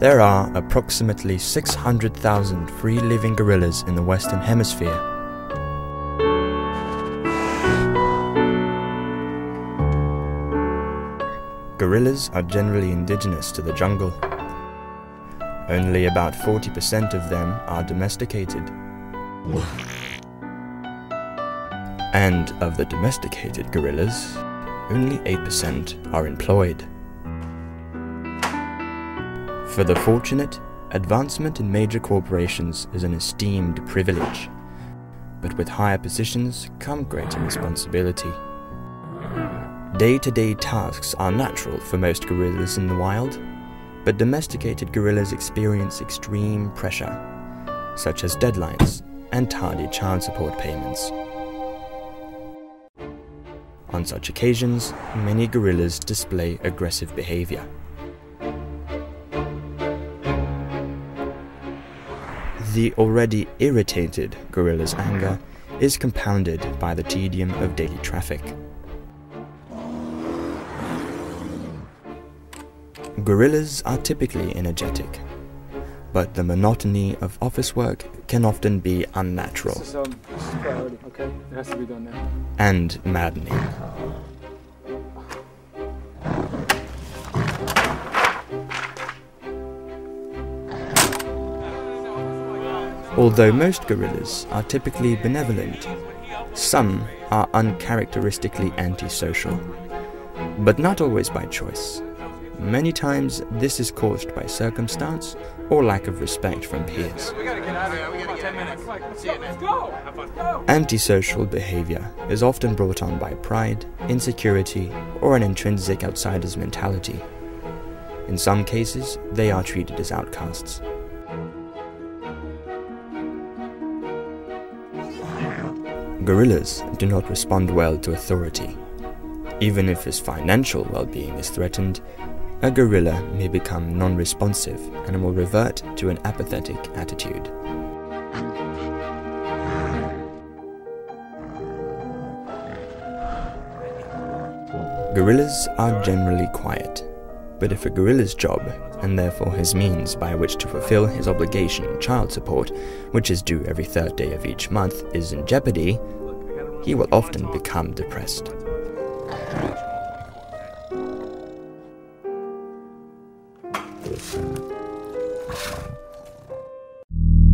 There are approximately 600,000 free-living gorillas in the Western Hemisphere. Gorillas are generally indigenous to the jungle. Only about 40% of them are domesticated. And of the domesticated gorillas, only 8% are employed. For the fortunate, advancement in major corporations is an esteemed privilege, but with higher positions come greater responsibility. Day-to-day tasks are natural for most gorillas in the wild, but domesticated gorillas experience extreme pressure, such as deadlines and tardy child support payments. On such occasions, many gorillas display aggressive behavior. The already irritated gorilla's anger is compounded by the tedium of daily traffic. Gorillas are typically energetic, but the monotony of office work can often be unnatural This is priority, okay? It has to be done now. and maddening. Although most gorillas are typically benevolent, some are uncharacteristically antisocial, but not always by choice. Many times this is caused by circumstance or lack of respect from peers. We gotta get out of here. We got 10 minutes. Let's go! Antisocial behavior is often brought on by pride, insecurity, or an intrinsic outsider's mentality. In some cases, they are treated as outcasts. Gorillas do not respond well to authority. Even if his financial well-being is threatened, a gorilla may become non-responsive and will revert to an apathetic attitude. Gorillas are generally quiet, but if a gorilla's job, and therefore his means by which to fulfill his obligation, child support, which is due every third day of each month, is in jeopardy, he will often become depressed.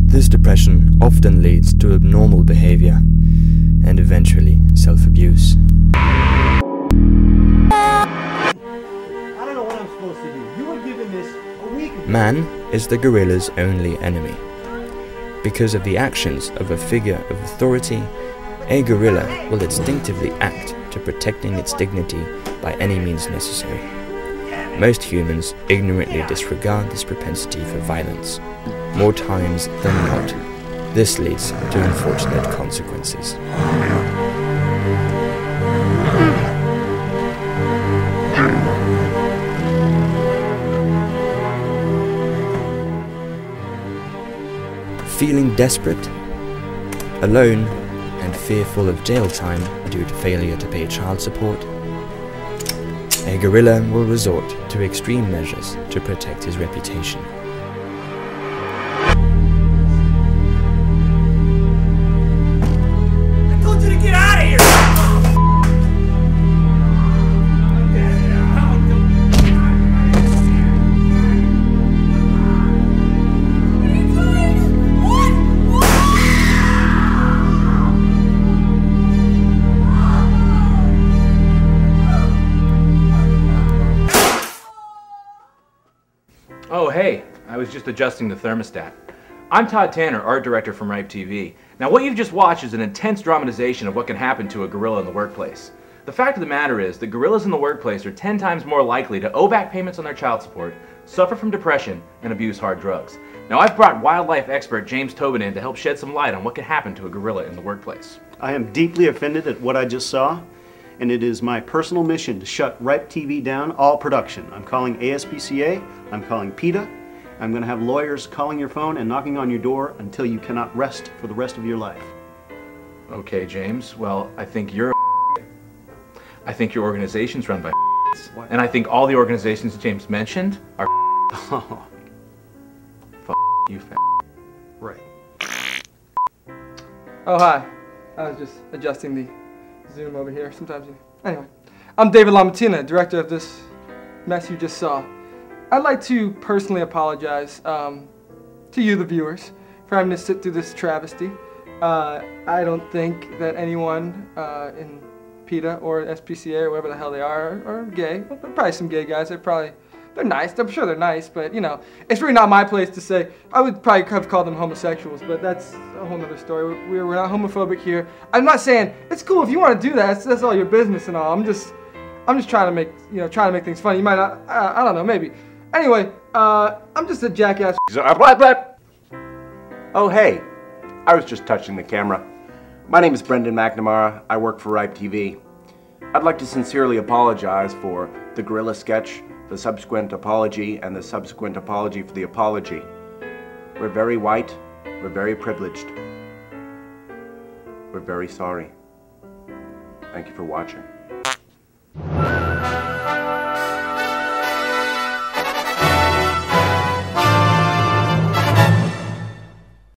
This depression often leads to abnormal behavior and eventually self-abuse. I don't know what I'm supposed to do. You were given this a week ago. Man is the gorilla's only enemy. Because of the actions of a figure of authority, a gorilla will instinctively act to protecting its dignity by any means necessary. Most humans ignorantly disregard this propensity for violence. More times than not, this leads to unfortunate consequences. Feeling desperate, alone, and fearful of jail time due to failure to pay child support, a gorilla will resort to extreme measures to protect his reputation. I told you to get out of here! Oh, hey, I was just adjusting the thermostat. I'm Todd Tanner, art director from Ripe TV. Now, what you've just watched is an intense dramatization of what can happen to a gorilla in the workplace. The fact of the matter is that gorillas in the workplace are 10 times more likely to owe back payments on their child support, suffer from depression, and abuse hard drugs. Now, I've brought wildlife expert James Tobin in to help shed some light on what can happen to a gorilla in the workplace. I am deeply offended at what I just saw, and it is my personal mission to shut Ripe TV down, all production. I'm calling ASPCA, I'm calling PETA, I'm going to have lawyers calling your phone and knocking on your door until you cannot rest for the rest of your life. Okay, James, well, I think your organization's run by and I think all the organizations James mentioned are Oh, You fat. Right. Oh, hi. I was just adjusting the zoom over here. Sometimes you... Anyway. I'm David LaMattina, director of this mess you just saw. I'd like to personally apologize to you, the viewers, for having to sit through this travesty. I don't think that anyone in PETA or SPCA or whatever the hell they are gay. Well, probably some gay guys. They're nice. I'm sure they're nice, but you know, it's really not my place to say. I would probably have called them homosexuals, but that's a whole other story. We're not homophobic here. I'm not saying it's cool if you want to do that. That's all your business and all. I'm just trying to make things funny. You might not. I don't know. Maybe. Anyway, I'm just a jackass. Oh hey, I was just touching the camera. My name is Brendan McNamara. I work for Ripe TV. I'd like to sincerely apologize for the gorilla sketch, the subsequent apology, and the subsequent apology for the apology. We're very white, we're very privileged. We're very sorry. Thank you for watching.